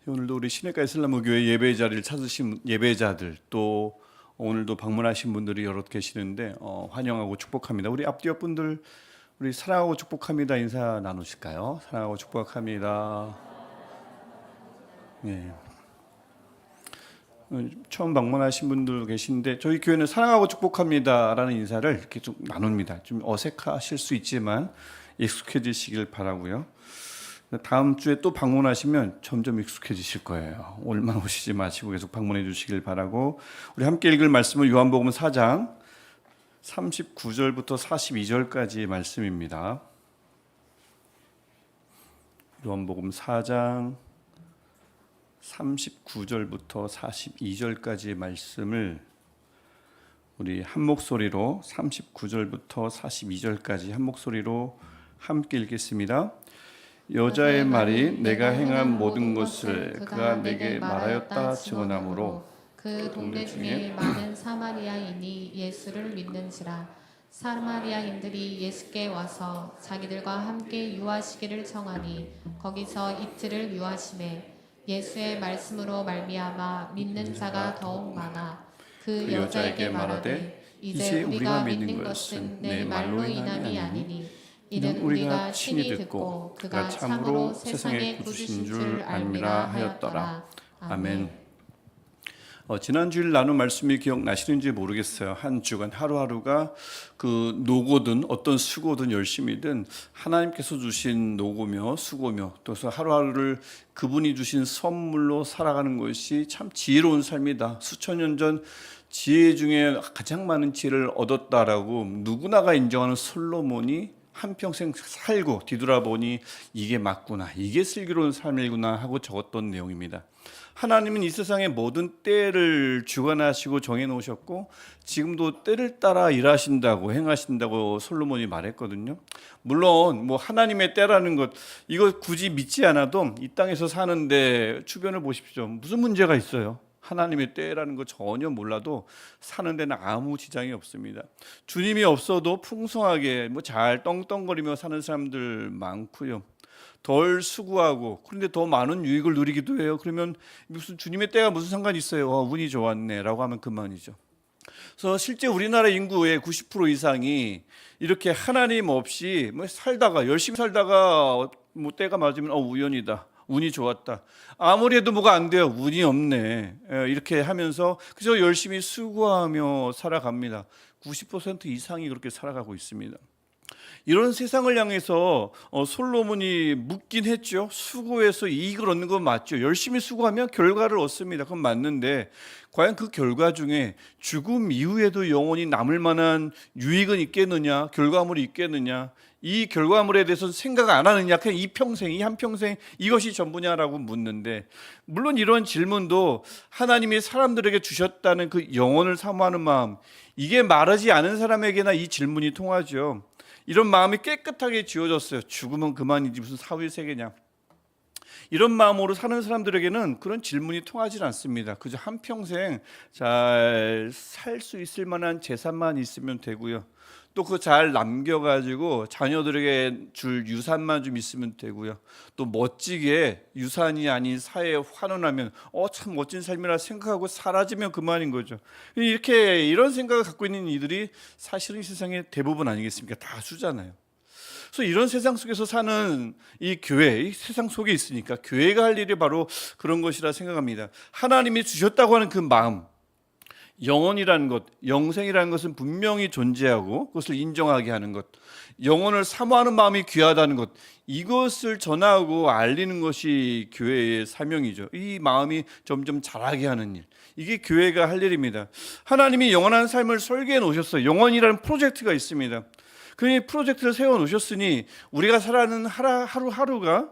오늘도 우리 시내가 이슬람 교회 예배 자리를 찾으신 예배자들, 또 오늘도 방문하신 분들이 여럿 계시는데 환영하고 축복합니다. 우리 앞뒤 분들, 우리 사랑하고 축복합니다 인사 나누실까요? 사랑하고 축복합니다. 네. 처음 방문하신 분들 계신데 저희 교회는 사랑하고 축복합니다라는 인사를 이렇게 좀 나눕니다. 좀 어색하실 수 있지만 익숙해지시길 바라고요. 다음 주에 또 방문하시면 점점 익숙해지실 거예요. 오늘만 오시지 마시고 계속 방문해 주시길 바라고, 우리 함께 읽을 말씀은 요한복음 4장 39절부터 42절까지 말씀입니다. 요한복음 4장 39절부터 42절까지의 말씀을 우리 한 목소리로 39절부터 42절까지 한 목소리로 함께 읽겠습니다. 여자의 말이 내가 행한 모든 것을 그가 내게 말하였다 증언하므로 그 동네 중에 많은 사마리아인이 예수를 믿는지라. 사마리아인들이 예수께 와서 자기들과 함께 유하시기를 청하니 거기서 이틀을 유하시매 예수의 말씀으로 말미암아 믿는 자가 더욱 많아. 그 여자에게 말하되 이제 우리가 믿는 것은 내 말로 인함이 아니니 이는 우리가 친히 듣고 그가 참으로 세상에 구주신 줄 알미라 하였더라. 아멘. 지난 주일 나눈 말씀이 기억나시는지 모르겠어요. 한 주간 하루하루가 그 노고든 어떤 수고든 열심이든 하나님께서 주신 노고며 수고며, 또 하루하루를 그분이 주신 선물로 살아가는 것이 참 지혜로운 삶이다. 수천 년 전 지혜 중에 가장 많은 지혜를 얻었다라고 누구나가 인정하는 솔로몬이 한평생 살고 뒤돌아보니 이게 맞구나, 이게 슬기로운 삶이구나 하고 적었던 내용입니다. 하나님은 이 세상의 모든 때를 주관하시고 정해놓으셨고 지금도 때를 따라 일하신다고 행하신다고 솔로몬이 말했거든요. 물론 뭐 하나님의 때라는 것, 이거 굳이 믿지 않아도 이 땅에서 사는데 주변을 보십시오. 무슨 문제가 있어요? 하나님의 때라는 거 전혀 몰라도 사는 데는 아무 지장이 없습니다. 주님이 없어도 풍성하게 뭐 잘 떵떵거리며 사는 사람들 많고요. 덜 수고하고 그런데 더 많은 유익을 누리기도 해요. 그러면 무슨 주님의 때가 무슨 상관이 있어요? 운이 좋았네라고 하면 그만이죠. 그래서 실제 우리나라 인구의 90% 이상이 이렇게 하나님 없이 뭐 살다가 열심히 살다가 뭐 때가 맞으면 우연이다, 운이 좋았다, 아무리 해도 뭐가 안 돼요, 운이 없네, 이렇게 하면서 그저 열심히 수고하며 살아갑니다. 90% 이상이 그렇게 살아가고 있습니다. 이런 세상을 향해서 솔로몬이 묻긴 했죠. 수고해서 이익을 얻는 건 맞죠. 열심히 수고하면 결과를 얻습니다. 그건 맞는데 과연 그 결과 중에 죽음 이후에도 영원히 남을 만한 유익은 있겠느냐, 결과물이 있겠느냐, 이 결과물에 대해서 생각 안 하느냐, 그냥 이 평생, 이 한평생 이것이 전부냐라고 묻는데, 물론 이런 질문도 하나님이 사람들에게 주셨다는 그 영혼을 사모하는 마음, 이게 마르지 않은 사람에게나 이 질문이 통하죠. 이런 마음이 깨끗하게 지워졌어요. 죽으면 그만이지 무슨 사후세계냐, 이런 마음으로 사는 사람들에게는 그런 질문이 통하지 않습니다. 그저 한평생 잘 살 수 있을 만한 재산만 있으면 되고요. 또 그 잘 남겨가지고 자녀들에게 줄 유산만 좀 있으면 되고요. 또 멋지게 유산이 아닌 사회에 환원하면 참 멋진 삶이라 생각하고 사라지면 그만인 거죠. 이렇게 이런 생각을 갖고 있는 이들이 사실은 이 세상의 대부분 아니겠습니까? 다수잖아요. 그래서 이런 세상 속에서 사는 이 교회, 이 세상 속에 있으니까 교회가 할 일이 바로 그런 것이라 생각합니다. 하나님이 주셨다고 하는 그 마음, 영혼이라는 것, 영생이라는 것은 분명히 존재하고 그것을 인정하게 하는 것, 영혼을 사모하는 마음이 귀하다는 것, 이것을 전하고 알리는 것이 교회의 사명이죠. 이 마음이 점점 자라게 하는 일, 이게 교회가 할 일입니다. 하나님이 영원한 삶을 설계해 놓으셨어요. 영원이라는 프로젝트가 있습니다. 그 프로젝트를 세워 놓으셨으니 우리가 살아가는 하루하루가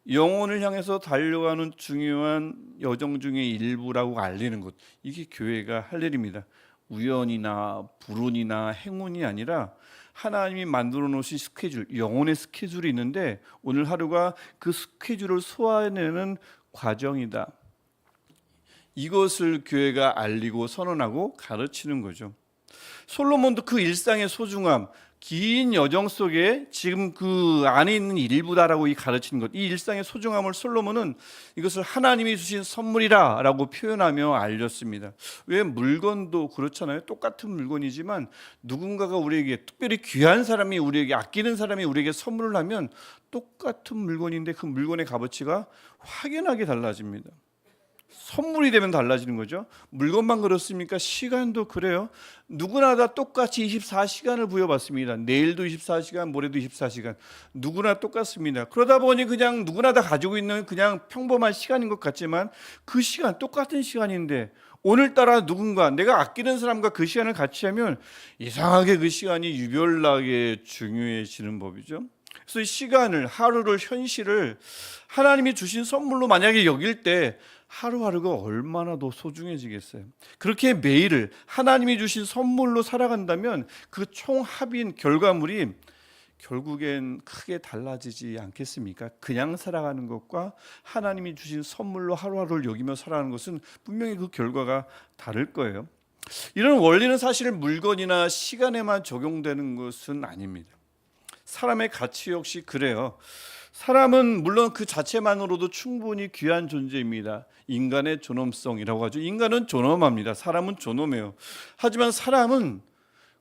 영혼을 향해서 달려가는 중요한 여정 중의 일부라고 알리는 것, 이게 교회가 할 일입니다. 우연이나 불운이나 행운이 아니라 하나님이 만들어 놓으신 스케줄, 영혼의 스케줄이 있는데 오늘 하루가 그 스케줄을 소화해내는 과정이다. 이것을 교회가 알리고 선언하고 가르치는 거죠. 솔로몬도 그 일상의 소중함, 긴 여정 속에 지금 그 안에 있는 일부다라고 이 가르친 것, 이 일상의 소중함을 솔로몬은 이것을 하나님이 주신 선물이라라고 표현하며 알렸습니다. 왜 물건도 그렇잖아요. 똑같은 물건이지만 누군가가 우리에게, 특별히 귀한 사람이 우리에게, 아끼는 사람이 우리에게 선물을 하면 똑같은 물건인데 그 물건의 값어치가 확연하게 달라집니다. 선물이 되면 달라지는 거죠. 물건만 그렇습니까? 시간도 그래요. 누구나 다 똑같이 24시간을 부여받습니다. 내일도 24시간, 모레도 24시간. 누구나 똑같습니다. 그러다 보니 그냥 누구나 다 가지고 있는 그냥 평범한 시간인 것 같지만 그 시간, 똑같은 시간인데 오늘따라 누군가, 내가 아끼는 사람과 그 시간을 같이 하면 이상하게 그 시간이 유별나게 중요해지는 법이죠. 그래서 이 시간을, 하루를, 현실을 하나님이 주신 선물로 만약에 여길 때 하루하루가 얼마나 더 소중해지겠어요. 그렇게 매일을 하나님이 주신 선물로 살아간다면 그 총합인 결과물이 결국엔 크게 달라지지 않겠습니까? 그냥 살아가는 것과 하나님이 주신 선물로 하루하루를 여기며 살아가는 것은 분명히 그 결과가 다를 거예요. 이런 원리는 사실 물건이나 시간에만 적용되는 것은 아닙니다. 사람의 가치 역시 그래요. 사람은 물론 그 자체만으로도 충분히 귀한 존재입니다. 인간의 존엄성이라고 하죠. 인간은 존엄합니다. 사람은 존엄해요. 하지만 사람은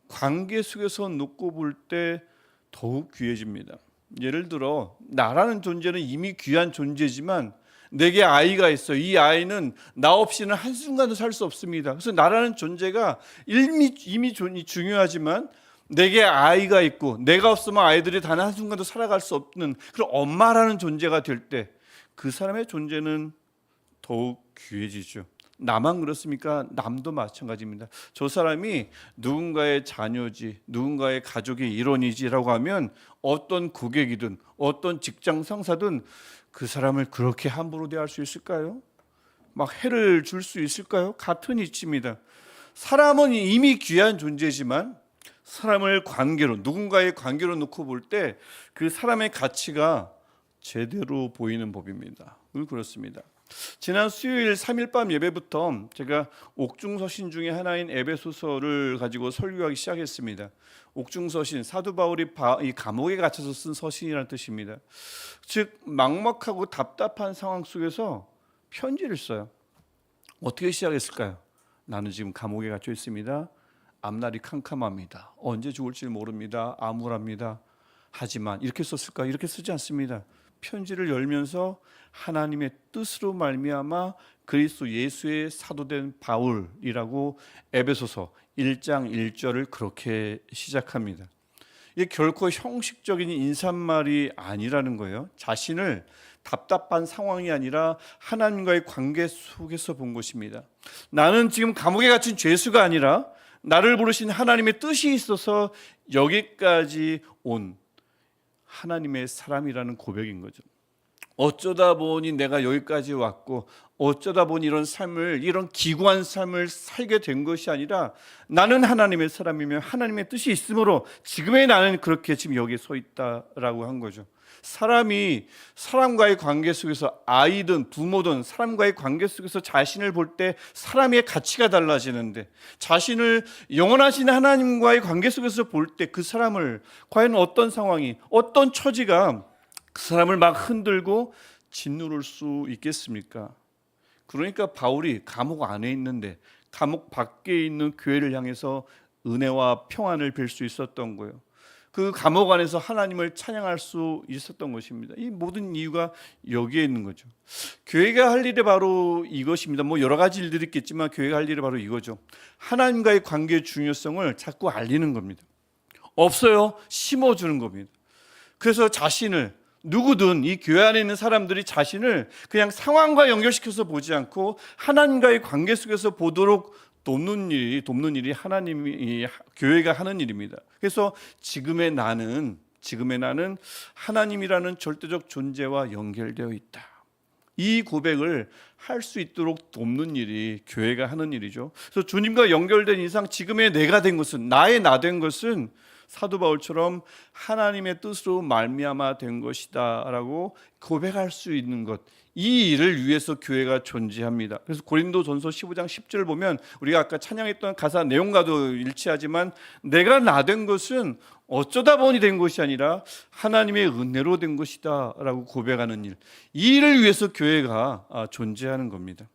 관계 속에서 놓고 볼 때 더욱 귀해집니다. 예를 들어 나라는 존재는 이미 귀한 존재지만 내게 아이가 있어. 이 아이는 나 없이는 한순간도 살 수 없습니다. 그래서 나라는 존재가 이미 중요하지만 내게 아이가 있고 내가 없으면 아이들이 단 한순간도 살아갈 수 없는 그런 엄마라는 존재가 될 때 그 사람의 존재는 더욱 귀해지죠. 나만 그렇습니까? 남도 마찬가지입니다. 저 사람이 누군가의 자녀지, 누군가의 가족의 일원이지라고 하면 어떤 고객이든 어떤 직장 상사든 그 사람을 그렇게 함부로 대할 수 있을까요? 막 해를 줄 수 있을까요? 같은 이치입니다. 사람은 이미 귀한 존재지만 사람을 관계로, 누군가의 관계로 놓고 볼 때 그 사람의 가치가 제대로 보이는 법입니다. 늘 그렇습니다. 지난 수요일 3일밤 예배부터 제가 옥중서신 중에 하나인 에베소서를 가지고 설교하기 시작했습니다. 옥중서신, 사도 바울이 이 감옥에 갇혀서 쓴 서신이라는 뜻입니다. 즉 막막하고 답답한 상황 속에서 편지를 써요. 어떻게 시작했을까요? 나는 지금 감옥에 갇혀 있습니다. 앞날이 캄캄합니다. 언제 죽을지 모릅니다. 암울합니다. 하지만 이렇게 썼을까? 이렇게 쓰지 않습니다. 편지를 열면서 하나님의 뜻으로 말미암아 그리스도 예수의 사도된 바울이라고 에베소서 1장 1절을 그렇게 시작합니다. 이게 결코 형식적인 인사말이 아니라는 거예요. 자신을 답답한 상황이 아니라 하나님과의 관계 속에서 본 것입니다. 나는 지금 감옥에 갇힌 죄수가 아니라 나를 부르신 하나님의 뜻이 있어서 여기까지 온 하나님의 사람이라는 고백인 거죠. 어쩌다 보니 내가 여기까지 왔고 어쩌다 보니 이런 삶을, 이런 기구한 삶을 살게 된 것이 아니라 나는 하나님의 사람이며 하나님의 뜻이 있으므로 지금의 나는 그렇게 지금 여기에 서 있다라고 한 거죠. 사람이 사람과의 관계 속에서, 아이든 부모든 사람과의 관계 속에서 자신을 볼 때 사람의 가치가 달라지는데, 자신을 영원하신 하나님과의 관계 속에서 볼 때 그 사람을 과연 어떤 상황이, 어떤 처지가 그 사람을 막 흔들고 짓누를 수 있겠습니까? 그러니까 바울이 감옥 안에 있는데 감옥 밖에 있는 교회를 향해서 은혜와 평안을 빌 수 있었던 거예요. 그 감옥 안에서 하나님을 찬양할 수 있었던 것입니다. 이 모든 이유가 여기에 있는 거죠. 교회가 할 일이 바로 이것입니다. 뭐 여러 가지 일들이 있겠지만 교회가 할 일이 바로 이거죠. 하나님과의 관계의 중요성을 자꾸 알리는 겁니다. 없어요. 심어주는 겁니다. 그래서 자신을, 누구든 이 교회 안에 있는 사람들이 자신을 그냥 상황과 연결시켜서 보지 않고 하나님과의 관계 속에서 보도록 돕는 일이 하나님이, 교회가 하는 일입니다. 그래서 지금의 나는 하나님이라는 절대적 존재와 연결되어 있다. 이 고백을 할 수 있도록 돕는 일이 교회가 하는 일이죠. 그래서 주님과 연결된 이상 지금의 내가 된 것은, 나의 나 된 것은 사도 바울처럼 하나님의 뜻으로 말미암아 된 것이다라고 고백할 수 있는 것, 이 일을 위해서 교회가 존재합니다. 그래서 고린도전서 15장 10절 보면 우리가 아까 찬양했던 가사 내용과도 일치하지만 내가 나 된 것은 어쩌다 보니 된 것이 아니라 하나님의 은혜로 된 것이다 라고 고백하는 일, 이 일을 위해서 교회가 존재하는 겁니다.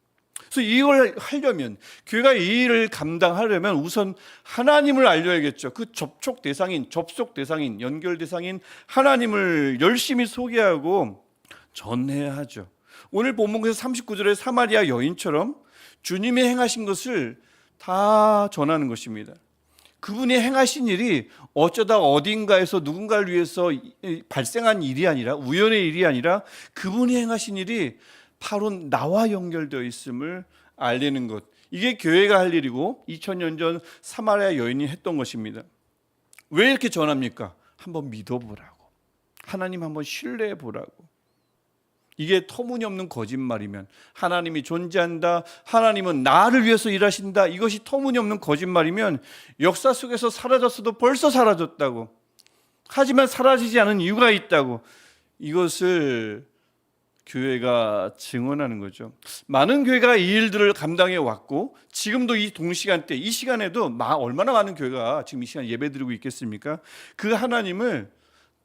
그래서 이걸 하려면, 교회가 이 일을 감당하려면 우선 하나님을 알려야겠죠. 그 접속 대상인, 연결 대상인 하나님을 열심히 소개하고 전해야 하죠. 오늘 본문에서 39절에 사마리아 여인처럼 주님이 행하신 것을 다 전하는 것입니다. 그분이 행하신 일이 어쩌다 어딘가에서 누군가를 위해서 발생한 일이 아니라, 우연의 일이 아니라 그분이 행하신 일이 바로 나와 연결되어 있음을 알리는 것, 이게 교회가 할 일이고 2000년 전 사마리아 여인이 했던 것입니다. 왜 이렇게 전합니까? 한번 믿어보라고, 하나님 한번 신뢰해 보라고. 이게 터무니없는 거짓말이면, 하나님이 존재한다, 하나님은 나를 위해서 일하신다, 이것이 터무니없는 거짓말이면 역사 속에서 사라졌어도 벌써 사라졌다고, 하지만 사라지지 않은 이유가 있다고, 이것을 교회가 증언하는 거죠. 많은 교회가 이 일들을 감당해 왔고, 지금도 이 동시간대, 이 시간에도 얼마나 많은 교회가 지금 이 시간 예배드리고 있겠습니까? 그 하나님을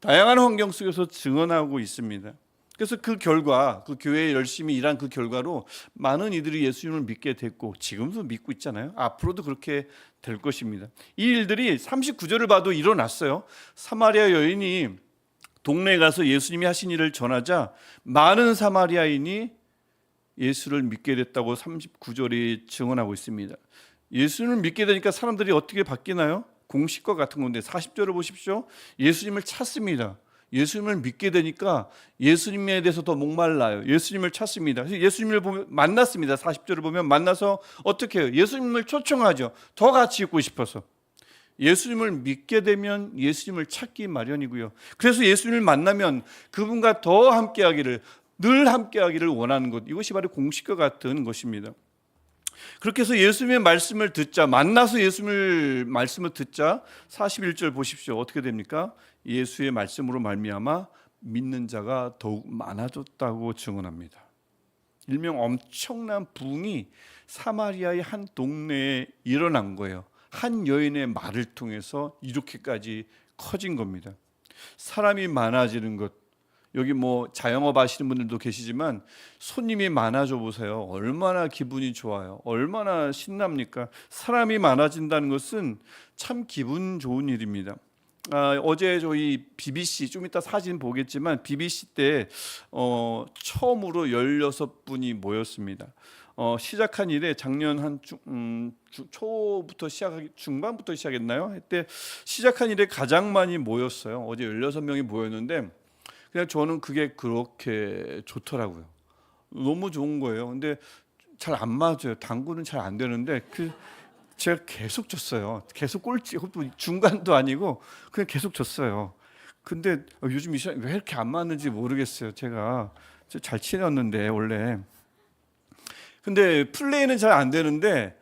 다양한 환경 속에서 증언하고 있습니다. 그래서 그 결과, 그 교회에 열심히 일한 그 결과로 많은 이들이 예수님을 믿게 됐고, 지금도 믿고 있잖아요. 앞으로도 그렇게 될 것입니다. 이 일들이 39절을 봐도 일어났어요. 사마리아 여인이 동네에 가서 예수님이 하신 일을 전하자 많은 사마리아인이 예수를 믿게 됐다고 39절이 증언하고 있습니다. 예수님을 믿게 되니까 사람들이 어떻게 바뀌나요? 공식과 같은 건데 40절을 보십시오. 예수님을 찾습니다. 예수님을 믿게 되니까 예수님에 대해서 더 목말라요. 예수님을 찾습니다. 예수님을 만났습니다. 40절을 보면 만나서 어떻게 해요? 예수님을 초청하죠. 더 같이 있고 싶어서. 예수님을 믿게 되면 예수님을 찾기 마련이고요. 그래서 예수님을 만나면 그분과 더 함께하기를, 늘 함께하기를 원하는 것, 이것이 바로 공식과 같은 것입니다. 그렇게 해서 예수님의 말씀을 듣자, 만나서 예수님의 말씀을 듣자 41절 보십시오. 어떻게 됩니까? 예수의 말씀으로 말미암아 믿는 자가 더욱 많아졌다고 증언합니다. 일명 엄청난 부흥이 사마리아의 한 동네에 일어난 거예요. 한 여인의 말을 통해서 이렇게까지 커진 겁니다. 사람이 많아지는 것, 여기 뭐 자영업 하시는 분들도 계시지만 손님이 많아져 보세요. 얼마나 기분이 좋아요. 얼마나 신납니까? 사람이 많아진다는 것은 참 기분 좋은 일입니다. 어제 저희 BBC, 좀 이따 사진 보겠지만 BBC 때 처음으로 16분이 모였습니다. 시작한 일에 작년 한 초부터 중반부터 시작했나요? 그때 시작한 일에 가장 많이 모였어요. 어제 16명이 모였는데 그냥 저는 그게 그렇게 좋더라고요. 너무 좋은 거예요. 근데 잘 안 맞아요. 당구는 잘 안 되는데 제가 계속 졌어요. 계속 꼴찌, 중간도 아니고 그냥 계속 졌어요. 근데 요즘 이 시간 왜 이렇게 안 맞는지 모르겠어요. 제가 잘 치렀는데 원래. 근데 플레이는 잘 안 되는데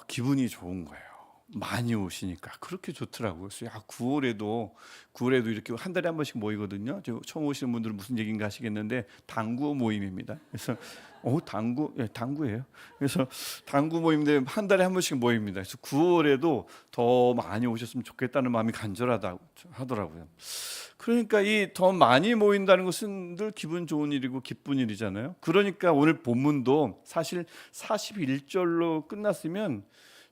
기분이 좋은 거예요. 많이 오시니까 그렇게 좋더라고요. 그래서 9월에도 이렇게 한 달에 한 번씩 모이거든요. 처음 오시는 분들은 무슨 얘기인가 하시겠는데 당구 모임입니다. 그래서 당구예요. 그래서 당구 모임인데 한 달에 한 번씩 모입니다. 그래서 9월에도 더 많이 오셨으면 좋겠다는 마음이 간절하다고 하더라고요. 그러니까 이 더 많이 모인다는 것은 늘 기분 좋은 일이고 기쁜 일이잖아요. 그러니까 오늘 본문도 사실 41절로 끝났으면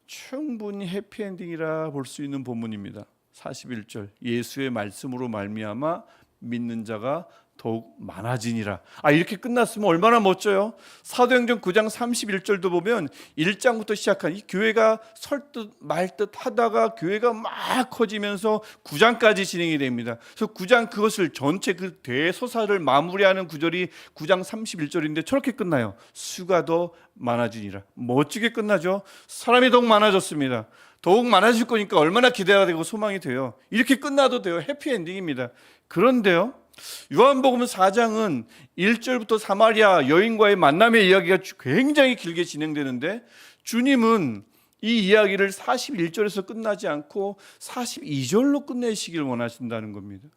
충분히 해피엔딩이라 볼 수 있는 본문입니다. 41절, 예수의 말씀으로 말미암아 믿는 자가 더욱 많아지니라. 이렇게 끝났으면 얼마나 멋져요. 사도행전 9장 31절도 보면 1장부터 시작한 이 교회가 설듯 말듯 하다가 교회가 막 커지면서 9장까지 진행이 됩니다. 그래서 9장 그것을 전체 그 대소사를 마무리하는 구절이 9장 31절인데 저렇게 끝나요. 수가 더 많아지니라. 멋지게 끝나죠. 사람이 더욱 많아졌습니다. 더욱 많아질 거니까 얼마나 기대가 되고 소망이 돼요. 이렇게 끝나도 돼요. 해피엔딩입니다. 그런데요, 요한복음 4장은 1절부터 사마리아 여인과의 만남의 이야기가 굉장히 길게 진행되는데 주님은 이 이야기를 41절에서 끝나지 않고 42절로 끝내시길 원하신다는 겁니다.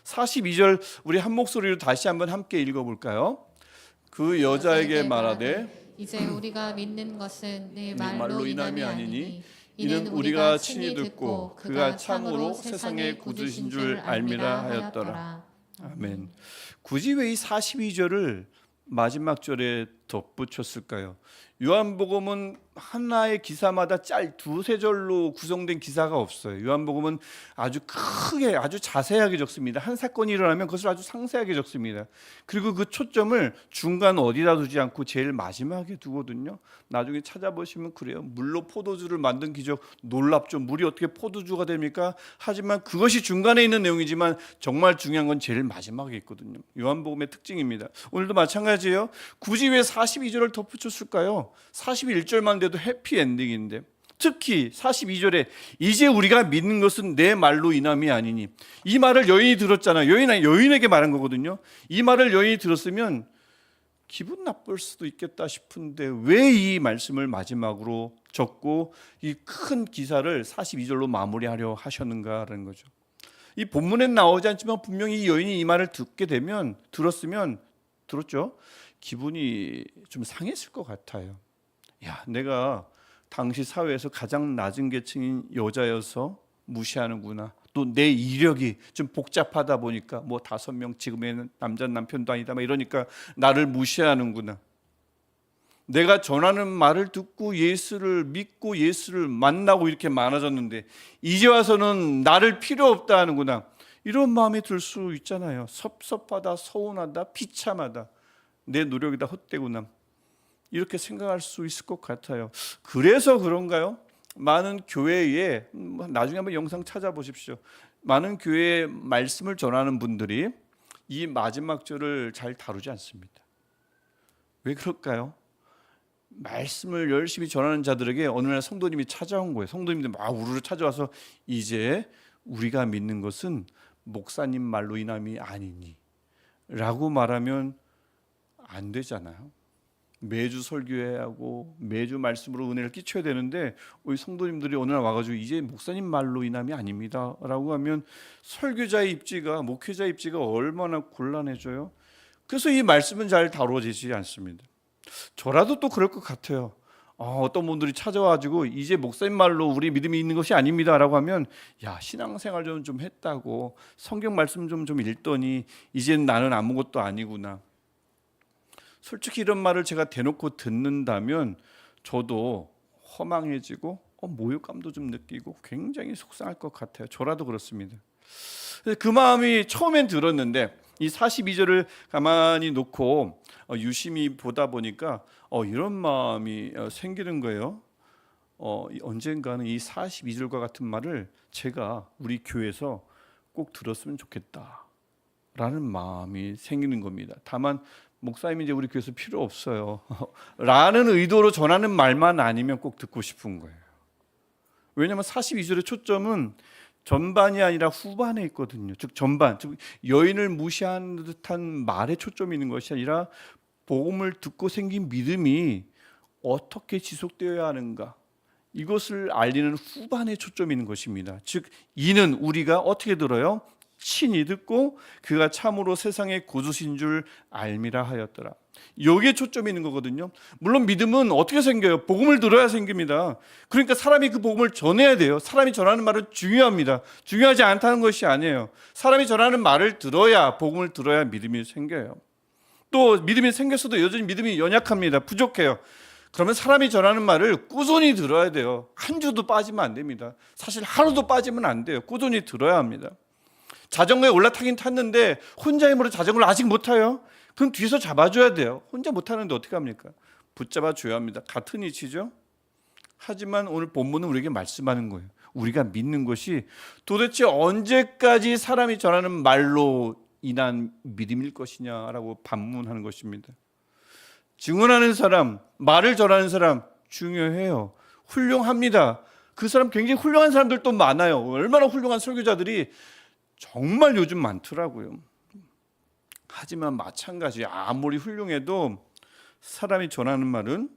42절 우리 한 목소리로 다시 한번 함께 읽어볼까요? 그 여자에게 말하되 이제 우리가 믿는 것은 네 말로 말로 인함이 인함이 아니니 아니니 이는 우리가 친히 듣고 그가 참으로 세상의 구주신 줄 알미라 하였더라. 아멘. 굳이 왜 이 42절을 마지막 절에 덧붙였을까요? 요한복음은 하나의 기사마다 두세 절로 구성된 기사가 없어요. 요한복음은 아주 크게 아주 자세하게 적습니다. 한 사건이 일어나면 그것을 아주 상세하게 적습니다. 그리고 그 초점을 중간 어디다 두지 않고 제일 마지막에 두거든요. 나중에 찾아보시면 그래요. 물로 포도주를 만든 기적 놀랍죠. 물이 어떻게 포도주가 됩니까? 하지만 그것이 중간에 있는 내용이지만 정말 중요한 건 제일 마지막에 있거든요. 요한복음의 특징입니다. 오늘도 마찬가지예요. 굳이 왜 42절을 덧붙였을까요? 41절만 돼도 해피엔딩인데, 특히 42절에 이제 우리가 믿는 것은 내 말로 인함이 아니니, 이 말을 여인이 들었잖아요. 여인에게 말한 거거든요. 이 말을 여인이 들었으면 기분 나쁠 수도 있겠다 싶은데 왜 이 말씀을 마지막으로 적고 이 큰 기사를 42절로 마무리하려 하셨는가라는 거죠. 이 본문엔 나오지 않지만 분명히 이 여인이 이 말을 들었죠. 기분이 좀 상했을 것 같아요. 야, 내가 당시 사회에서 가장 낮은 계층인 여자여서 무시하는구나. 또 내 이력이 좀 복잡하다 보니까 뭐 5명 지금에는 남자 남편도 아니다 막 이러니까 나를 무시하는구나. 내가 전하는 말을 듣고 예수를 믿고 예수를 만나고 이렇게 많아졌는데 이제 와서는 나를 필요 없다 하는구나. 이런 마음이 들 수 있잖아요. 섭섭하다, 서운하다, 비참하다. 내 노력이 다 헛되구나. 이렇게 생각할 수 있을 것 같아요. 그래서 그런가요? 많은 교회에, 나중에 한번 영상 찾아보십시오. 많은 교회에 말씀을 전하는 분들이 이 마지막 절을 잘 다루지 않습니다. 왜 그럴까요? 말씀을 열심히 전하는 자들에게 어느 날 성도님이 찾아온 거예요. 성도님들 막 우르르 찾아와서 이제 우리가 믿는 것은 목사님 말로 인함이 아니니 라고 말하면 안 되잖아요. 매주 설교해야 하고 매주 말씀으로 은혜를 끼쳐야 되는데 우리 성도님들이 어느 날 와가지고 이제 목사님 말로 인함이 아닙니다 라고 하면 설교자의 입지가, 목회자의 입지가 얼마나 곤란해져요. 그래서 이 말씀은 잘 다루어지지 않습니다. 저라도 또 그럴 것 같아요. 어떤 분들이 찾아와가지고 이제 목사님 말로 우리 믿음이 있는 것이 아닙니다 라고 하면, 야, 신앙생활 좀 했다고 성경 말씀 좀 읽더니 이제는 나는 아무것도 아니구나. 솔직히 이런 말을 제가 대놓고 듣는다면 저도 허망해지고 모욕감도 좀 느끼고 굉장히 속상할 것 같아요. 저라도 그렇습니다. 그 마음이 처음엔 들었는데 이 42절을 가만히 놓고 유심히 보다 보니까 이런 마음이 생기는 거예요. 언젠가는 이 42절과 같은 말을 제가 우리 교회에서 꼭 들었으면 좋겠다라는 마음이 생기는 겁니다. 다만 목사님이 이제 우리 교회에서 필요 없어요 라는 의도로 전하는 말만 아니면 꼭 듣고 싶은 거예요. 왜냐하면 42절의 초점은 전반이 아니라 후반에 있거든요. 즉 전반, 즉 여인을 무시하는 듯한 말에 초점이 있는 것이 아니라 복음을 듣고 생긴 믿음이 어떻게 지속되어야 하는가, 이것을 알리는 후반에 초점이 있는 것입니다. 즉 이는 우리가 어떻게 들어요? 친히 듣고 그가 참으로 세상의 구주신 줄 알미라 하였더라. 여기에 초점이 있는 거거든요. 물론 믿음은 어떻게 생겨요? 복음을 들어야 생깁니다. 그러니까 사람이 그 복음을 전해야 돼요. 사람이 전하는 말은 중요합니다. 중요하지 않다는 것이 아니에요. 사람이 전하는 말을 들어야, 복음을 들어야 믿음이 생겨요. 또 믿음이 생겼어도 여전히 믿음이 연약합니다. 부족해요. 그러면 사람이 전하는 말을 꾸준히 들어야 돼요. 한 주도 빠지면 안 됩니다. 사실 하루도 빠지면 안 돼요. 꾸준히 들어야 합니다. 자전거에 올라타긴 탔는데 혼자 힘으로 자전거를 아직 못 타요? 그럼 뒤에서 잡아줘야 돼요. 혼자 못 타는데 어떻게 합니까? 붙잡아줘야 합니다. 같은 이치죠. 하지만 오늘 본문은 우리에게 말씀하는 거예요. 우리가 믿는 것이 도대체 언제까지 사람이 전하는 말로 인한 믿음일 것이냐라고 반문하는 것입니다. 증언하는 사람, 말을 전하는 사람 중요해요. 훌륭합니다. 그 사람 굉장히 훌륭한 사람들도 많아요. 얼마나 훌륭한 설교자들이 정말 요즘 많더라고요. 하지만 마찬가지, 아무리 훌륭해도 사람이 전하는 말은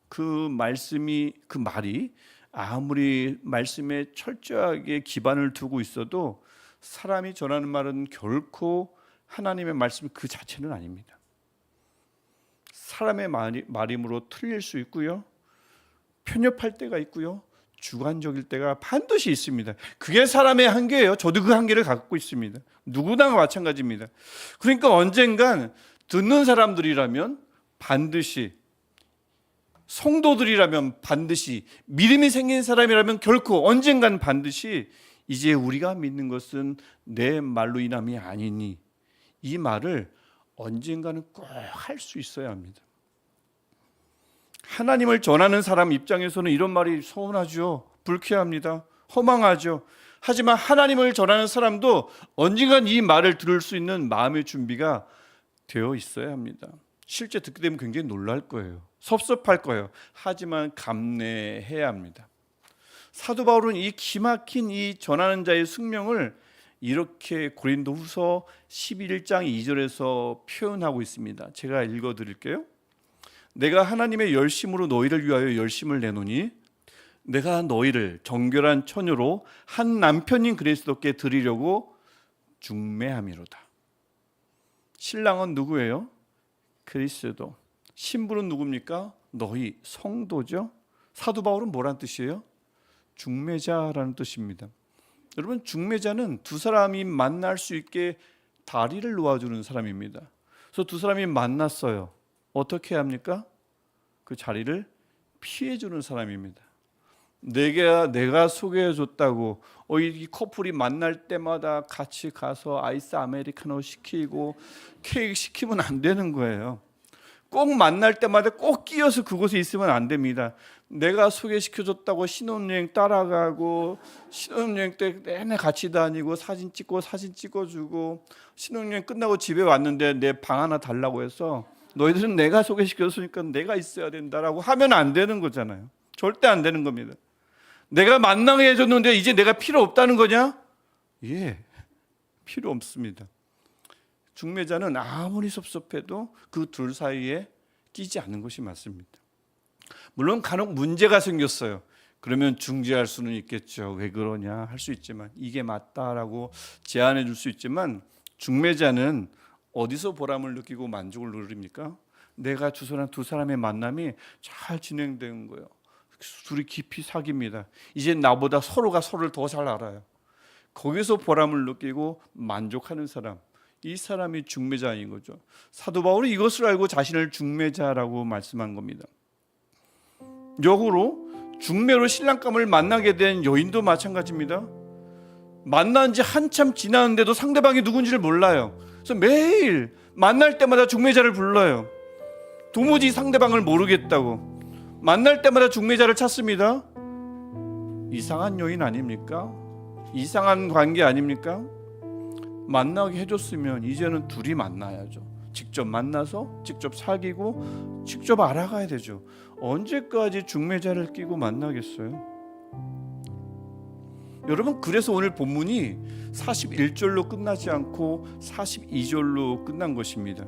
그 말이 아무리 말씀에 철저하게 기반을 두고 있어도 사람이 전하는 말은 결코 하나님의 말씀 그 자체는 아닙니다. 사람의 말이므로 틀릴 수 있고요, 편협할 때가 있고요, 주관적일 때가 반드시 있습니다. 그게 사람의 한계예요. 저도 그 한계를 갖고 있습니다. 누구나 마찬가지입니다. 그러니까 언젠간 듣는 사람들이라면 반드시, 성도들이라면 반드시, 믿음이 생긴 사람이라면 결코 언젠간 반드시 이제 우리가 믿는 것은 내 말로 인함이 아니니, 이 말을 언젠가는 꼭 할 수 있어야 합니다. 하나님을 전하는 사람 입장에서는 이런 말이 서운하죠. 불쾌합니다. 허망하죠. 하지만 하나님을 전하는 사람도 언젠간 이 말을 들을 수 있는 마음의 준비가 되어 있어야 합니다. 실제 듣게 되면 굉장히 놀랄 거예요. 섭섭할 거예요. 하지만 감내해야 합니다. 사도 바울은 이 기막힌 이 전하는 자의 숙명을 이렇게 고린도후서 11장 2절에서 표현하고 있습니다. 제가 읽어드릴게요. 내가 하나님의 열심으로 너희를 위하여 열심을 내노니 내가 너희를 정결한 처녀로 한 남편인 그리스도께 드리려고 중매함이로다. 신랑은 누구예요? 그리스도. 신부는 누굽니까? 너희 성도죠. 사도 바울은 뭐란 뜻이에요? 중매자라는 뜻입니다. 여러분, 중매자는 두 사람이 만날 수 있게 다리를 놓아주는 사람입니다. 그래서 두 사람이 만났어요. 어떻게 합니까? 그 자리를 피해주는 사람입니다. 내가 소개해줬다고 이 커플이 만날 때마다 같이 가서 아이스 아메리카노 시키고 케이크 시키면 안 되는 거예요. 꼭 만날 때마다 꼭 끼어서 그곳에 있으면 안 됩니다. 내가 소개시켜줬다고 신혼여행 따라가고 신혼여행 때 내내 같이 다니고 사진 찍어주고 신혼여행 끝나고 집에 왔는데 내 방 하나 달라고 해서 너희들은 내가 소개시켜줬으니까 내가 있어야 된다라고 하면 안 되는 거잖아요. 절대 안 되는 겁니다. 내가 만나게 해줬는데 이제 내가 필요 없다는 거냐? 예, 필요 없습니다. 중매자는 아무리 섭섭해도 그 둘 사이에 끼지 않는 것이 맞습니다. 물론 간혹 문제가 생겼어요. 그러면 중재할 수는 있겠죠. 왜 그러냐 할 수 있지만, 이게 맞다라고 제안해 줄 수 있지만, 중매자는 어디서 보람을 느끼고 만족을 누립니까? 내가 주선한 두 사람의 만남이 잘 진행된 거예요. 둘이 깊이 사귑니다. 이제 나보다 서로가 서로를 더 잘 알아요. 거기서 보람을 느끼고 만족하는 사람, 이 사람이 중매자인 거죠. 사도 바울이 이것을 알고 자신을 중매자라고 말씀한 겁니다. 역으로 중매로 신랑감을 만나게 된 여인도 마찬가지입니다. 만난 지 한참 지났는데도 상대방이 누군지를 몰라요. 그래서 매일 만날 때마다 중매자를 불러요. 도무지 상대방을 모르겠다고 만날 때마다 중매자를 찾습니다. 이상한 여인 아닙니까? 이상한 관계 아닙니까? 만나게 해줬으면 이제는 둘이 만나야죠. 직접 만나서 직접 사귀고 직접 알아가야 되죠. 언제까지 중매자를 끼고 만나겠어요? 여러분, 그래서 오늘 본문이 41절로 끝나지 않고 42절로 끝난 것입니다.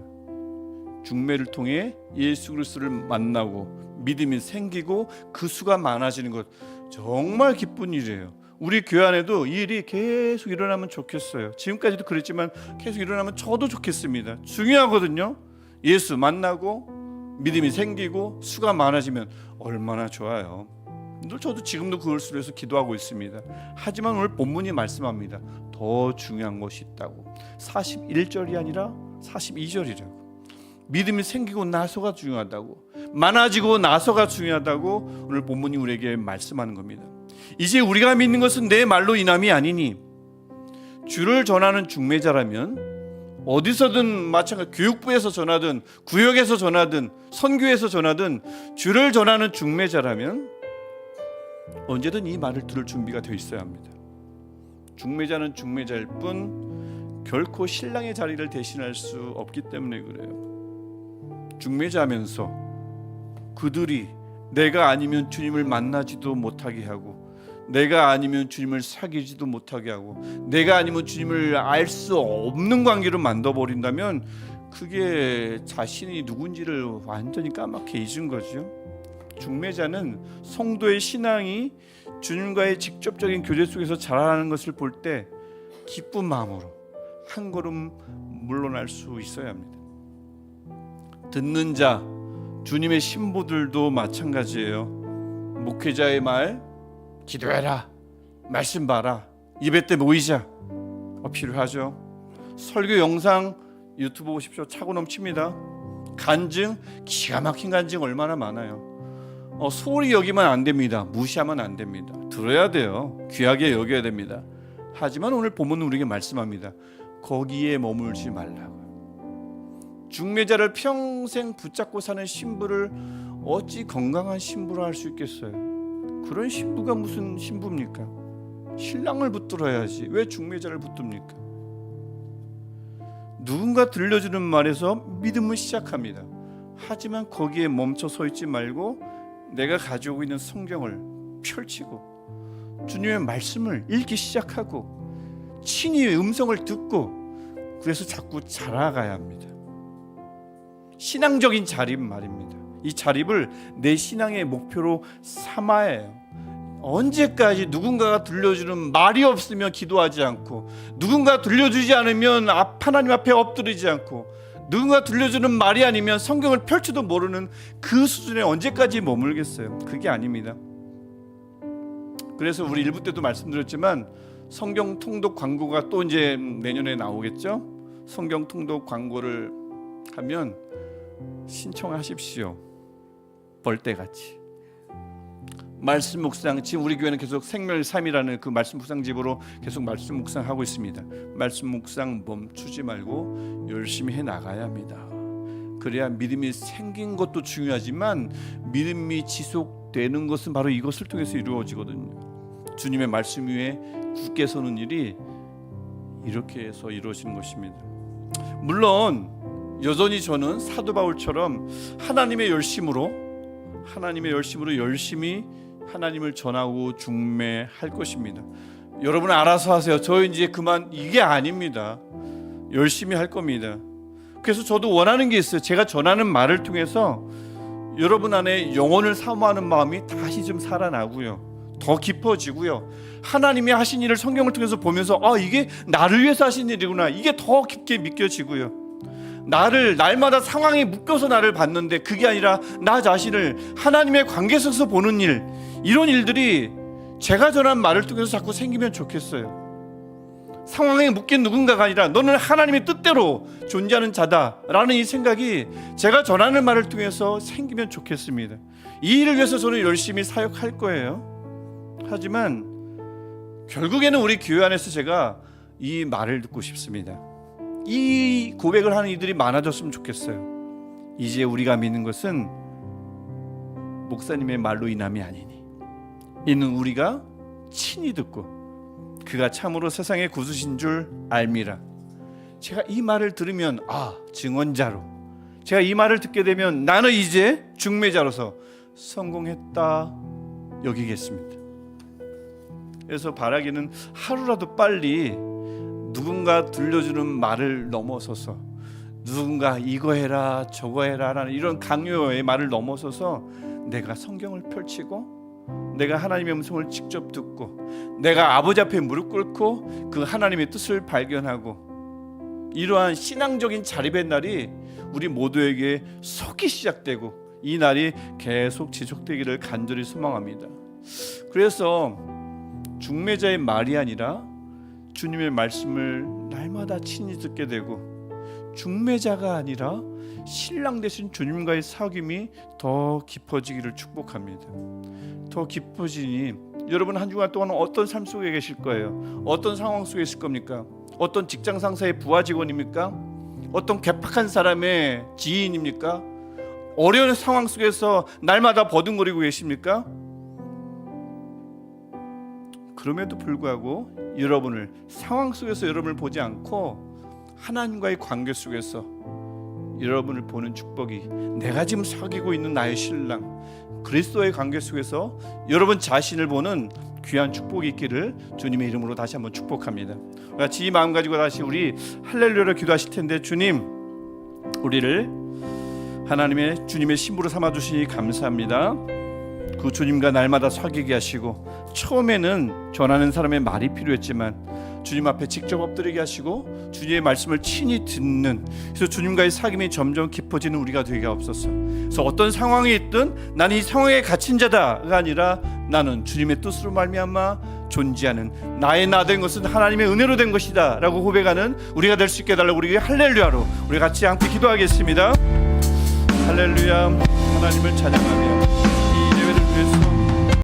중매를 통해 예수 그리스도를 만나고 믿음이 생기고 그 수가 많아지는 것, 정말 기쁜 일이에요. 우리 교회 안에도 이 일이 계속 일어나면 좋겠어요. 지금까지도 그랬지만 계속 일어나면 저도 좋겠습니다. 중요하거든요. 예수 만나고 믿음이 생기고 수가 많아지면 얼마나 좋아요. 저도 지금도 그걸 위해서 기도하고 있습니다. 하지만 오늘 본문이 말씀합니다. 더 중요한 것이 있다고. 41절이 아니라 42절이라고. 믿음이 생기고 나서가 중요하다고, 많아지고 나서가 중요하다고 오늘 본문이 우리에게 말씀하는 겁니다. 이제 우리가 믿는 것은 내 말로 인함이 아니니, 주를 전하는 중매자라면 어디서든 마찬가지, 교육부에서 전하든 구역에서 전하든 선교에서 전하든 주를 전하는 중매자라면 언제든 이 말을 들을 준비가 되어 있어야 합니다. 중매자는 중매자일 뿐 결코 신랑의 자리를 대신할 수 없기 때문에 그래요. 중매자면서 그들이 내가 아니면 주님을 만나지도 못하게 하고, 내가 아니면 주님을 사귀지도 못하게 하고, 내가 아니면 주님을 알 수 없는 관계로 만들어버린다면 그게 자신이 누군지를 완전히 까맣게 잊은 거죠. 중매자는 성도의 신앙이 주님과의 직접적인 교제 속에서 자라나는 것을 볼 때 기쁜 마음으로 한 걸음 물러날 수 있어야 합니다. 듣는 자, 주님의 신부들도 마찬가지예요. 목회자의 말, 기도해라, 말씀 봐라, 예배 때 모이자, 필요하죠. 설교 영상 유튜브 보십시오. 차고 넘칩니다. 간증, 기가 막힌 간증 얼마나 많아요. 소홀히 여기면 안 됩니다. 무시하면 안 됩니다. 들어야 돼요. 귀하게 여겨야 됩니다. 하지만 오늘 본문은 우리에게 말씀합니다. 거기에 머물지 말라고요. 중매자를 평생 붙잡고 사는 신부를 어찌 건강한 신부라 할 수 있겠어요? 그런 신부가 무슨 신부입니까? 신랑을 붙들어야지 왜 중매자를 붙듭니까? 누군가 들려주는 말에서 믿음을 시작합니다. 하지만 거기에 멈춰 서 있지 말고 내가 가지고 있는 성경을 펼치고 주님의 말씀을 읽기 시작하고 친히 음성을 듣고 그래서 자꾸 자라가야 합니다. 신앙적인 자립 말입니다. 이 자립을 내 신앙의 목표로 삼아야 해요. 언제까지 누군가가 들려주는 말이 없으면 기도하지 않고, 누군가 들려주지 않으면 하나님 앞에 엎드리지 않고, 누군가 들려주는 말이 아니면 성경을 펼치도 모르는 그 수준에 언제까지 머물겠어요? 그게 아닙니다. 그래서 우리 1부 때도 말씀드렸지만 성경 통독 광고가 또 이제 내년에 나오겠죠? 성경 통독 광고를 하면 신청하십시오. 벌떼같이. 말씀 묵상, 지금 우리 교회는 계속 생명의 삶이라는 그 말씀 묵상집으로 계속 말씀 묵상하고 있습니다. 말씀 묵상 멈추지 말고 열심히 해 나가야 합니다. 그래야 믿음이 생긴 것도 중요하지만 믿음이 지속되는 것은 바로 이것을 통해서 이루어지거든요. 주님의 말씀 위에 굳게 서는 일이 이렇게 해서 이루어지는 것입니다. 물론 여전히 저는 사도 바울처럼 하나님의 열심으로 열심히 하나님을 전하고 중매할 것입니다. 여러분 알아서 하세요. 저 이제 그만, 이게 아닙니다. 열심히 할 겁니다. 그래서 저도 원하는 게 있어요. 제가 전하는 말을 통해서 여러분 안에 영혼을 사모하는 마음이 다시 좀 살아나고요, 더 깊어지고요, 하나님이 하신 일을 성경을 통해서 보면서 이게 나를 위해서 하신 일이구나, 이게 더 깊게 믿겨지고요, 나를 날마다 상황에 묶여서 나를 봤는데 그게 아니라 나 자신을 하나님의 관계 속에서 보는 일, 이런 일들이 제가 전한 말을 통해서 자꾸 생기면 좋겠어요. 상황에 묶인 누군가가 아니라 너는 하나님의 뜻대로 존재하는 자다라는 이 생각이 제가 전하는 말을 통해서 생기면 좋겠습니다. 이 일을 위해서 저는 열심히 사역할 거예요. 하지만 결국에는 우리 교회 안에서 제가 이 말을 듣고 싶습니다. 이 고백을 하는 이들이 많아졌으면 좋겠어요. 이제 우리가 믿는 것은 목사님의 말로 인함이 아니니 이는 우리가 친히 듣고 그가 참으로 세상의 구주신 줄 알미라. 제가 이 말을 들으면 증언자로, 제가 이 말을 듣게 되면 나는 이제 중매자로서 성공했다 여기겠습니다. 그래서 바라기는 하루라도 빨리 누군가 들려주는 말을 넘어서서, 누군가 이거 해라 저거 해라 라는 이런 강요의 말을 넘어서서 내가 성경을 펼치고 내가 하나님의 음성을 직접 듣고 내가 아버지 앞에 무릎 꿇고 그 하나님의 뜻을 발견하고, 이러한 신앙적인 자립의 날이 우리 모두에게 속히 시작되고 이 날이 계속 지속되기를 간절히 소망합니다. 그래서 중매자의 말이 아니라 주님의 말씀을 날마다 친히 듣게 되고, 중매자가 아니라 신랑 되신 주님과의 사귐이 더 깊어지기를 축복합니다. 더 깊어지니 여러분 한 주간 동안 어떤 삶 속에 계실 거예요? 어떤 상황 속에 있을 겁니까? 어떤 직장 상사의 부하 직원입니까? 어떤 괴팍한 사람의 지인입니까? 어려운 상황 속에서 날마다 버둥거리고 계십니까? 그럼에도 불구하고 여러분을, 상황 속에서 여러분을 보지 않고 하나님과의 관계 속에서 여러분을 보는 축복이, 내가 지금 사귀고 있는 나의 신랑 그리스도의 관계 속에서 여러분 자신을 보는 귀한 축복이 있기를 주님의 이름으로 다시 한번 축복합니다. 같이 이 마음 가지고 다시 우리 할렐루야를 기도하실 텐데, 주님, 우리를 하나님의 주님의 신부로 삼아 주시니 감사합니다. 그 주님과 날마다 사귀게 하시고, 처음에는 전하는 사람의 말이 필요했지만 주님 앞에 직접 엎드리게 하시고 주님의 말씀을 친히 듣는, 그래서 주님과의 사귐이 점점 깊어지는 우리가 되게 하옵소서. 그래서 어떤 상황이 있든 나는 이 상황에 갇힌 자다가 아니라 나는 주님의 뜻으로 말미암아 존재하는, 나의 나 된 것은 하나님의 은혜로 된 것이다 라고 고백하는 우리가 될 수 있게 해달라고 우리 할렐루야로 우리 같이 함께 기도하겠습니다. 할렐루야. 하나님을 찬양하며 이 예배를 위해서